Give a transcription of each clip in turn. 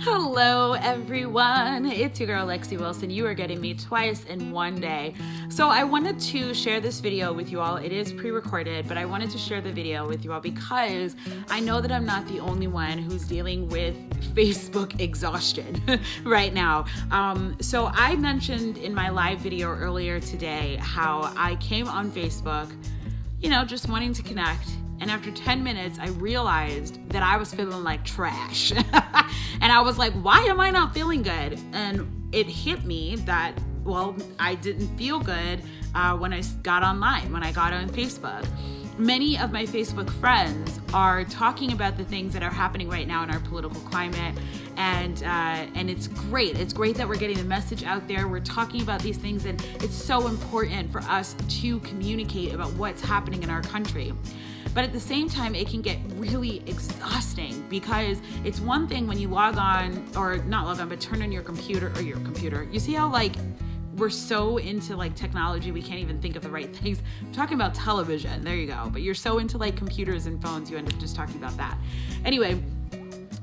Hello everyone, it's your girl Lexi Wilson. You are getting me twice in one day. So I wanted to share this video with you all. It is pre-recorded, but I wanted to share the video with you all because I know that I'm not the only one who's dealing with Facebook exhaustion right now. So I mentioned in my live video earlier today how I came on Facebook, just wanting to connect. And after 10 minutes, I realized that I was feeling like trash. And I was like, why am I not feeling good? And it hit me that, I didn't feel good when I got online, when I got on Facebook. Many of my Facebook friends are talking about the things that are happening right now in our political climate. And it's great. It's great that we're getting the message out there. We're talking about these things, and it's so important for us to communicate about what's happening in our country. But at the same time, it can get really exhausting because it's one thing when you log on, or not log on, but turn on your computer. You see how we're so into technology, we can't even think of the right things. I'm talking about television, there you go. But you're so into computers and phones, you end up just talking about that. Anyway,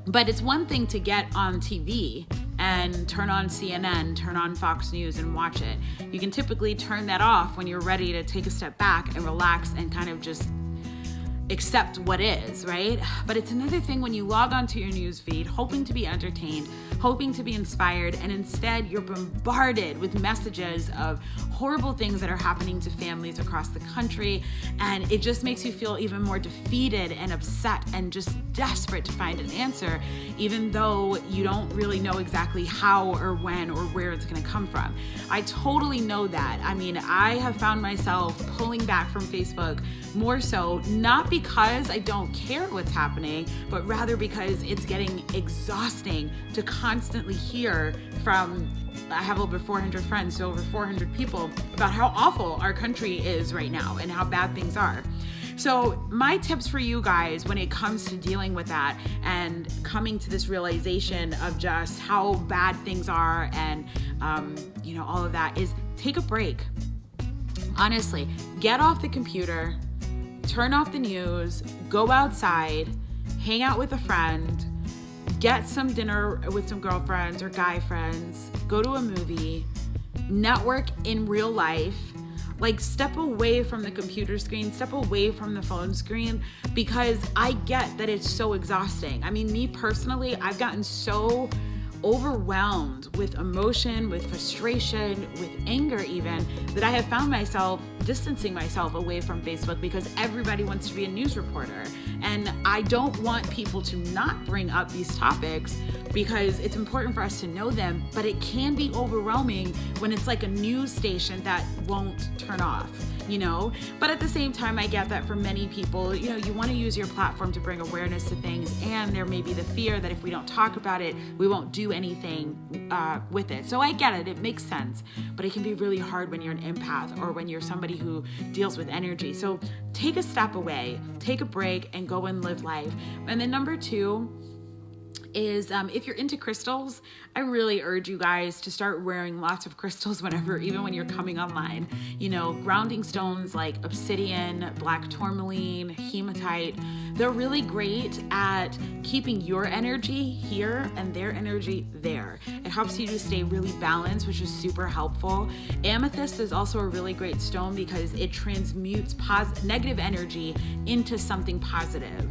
but it's one thing to get on TV and turn on CNN, turn on Fox News and watch it. You can typically turn that off when you're ready to take a step back and relax and kind of just accept what is, right? But it's another thing when you log onto your news feed, hoping to be entertained, hoping to be inspired, and instead you're bombarded with messages of horrible things that are happening to families across the country, and it just makes you feel even more defeated and upset and just desperate to find an answer, even though you don't really know exactly how or when or where it's going to come from. I totally know that. I mean, I have found myself pulling back from Facebook more so, not because I don't care what's happening, but rather because it's getting exhausting to constantly hear from, I have over 400 friends, so over 400 people, about how awful our country is right now and how bad things are. So my tips for you guys when it comes to dealing with that and coming to this realization of just how bad things are and, all of that is take a break. Honestly, get off the computer, turn off the news, go outside, hang out with a friend, get some dinner with some girlfriends or guy friends, go to a movie, network in real life, step away from the computer screen, step away from the phone screen, because I get that it's so exhausting. I mean, me personally, I've gotten so overwhelmed with emotion, with frustration, with anger even, that I have found myself distancing myself away from Facebook because everybody wants to be a news reporter. And I don't want people to not bring up these topics because it's important for us to know them, but it can be overwhelming when it's like a news station that won't turn off. But at the same time, I get that for many people, you want to use your platform to bring awareness to things, and there may be the fear that if we don't talk about it, we won't do anything with it. So I get it, it makes sense, but it can be really hard when you're an empath or when you're somebody who deals with energy. So take a step away, take a break, and go and live life. And then number 2 is if you're into crystals, I really urge you guys to start wearing lots of crystals even when you're coming online. Grounding stones like obsidian, black tourmaline, hematite, they're really great at keeping your energy here and their energy there. It helps you to stay really balanced, which is super helpful. Amethyst is also a really great stone because it transmutes negative energy into something positive.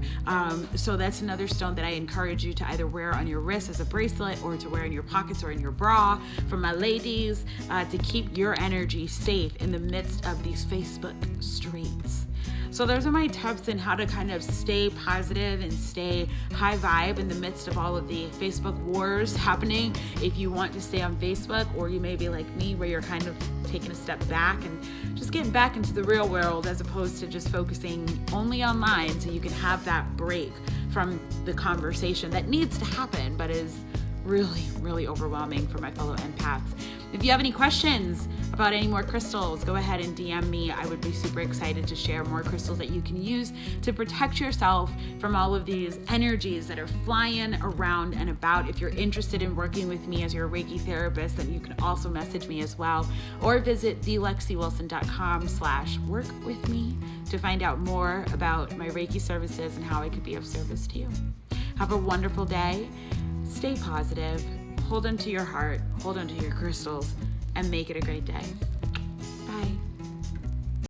So that's another stone that I encourage you to either wear on your wrist as a bracelet or to wear in your pockets or in your bra for my ladies, to keep your energy safe in the midst of these Facebook streets. So those are my tips on how to kind of stay positive and stay high vibe in the midst of all of the Facebook wars happening. If you want to stay on Facebook, or you may be like me where you're kind of taking a step back and just getting back into the real world as opposed to just focusing only online, so you can have that break from the conversation that needs to happen but is really, really overwhelming for my fellow empaths. If you have any questions about any more crystals, go ahead and DM me. I would be super excited to share more crystals that you can use to protect yourself from all of these energies that are flying around and about. If you're interested in working with me as your Reiki therapist, then you can also message me as well, or visit thelexiwilson.com/work-with-me to find out more about my Reiki services and how I could be of service to you. Have a wonderful day. stay positive, hold onto your heart, hold onto your crystals, and make it a great day. Bye.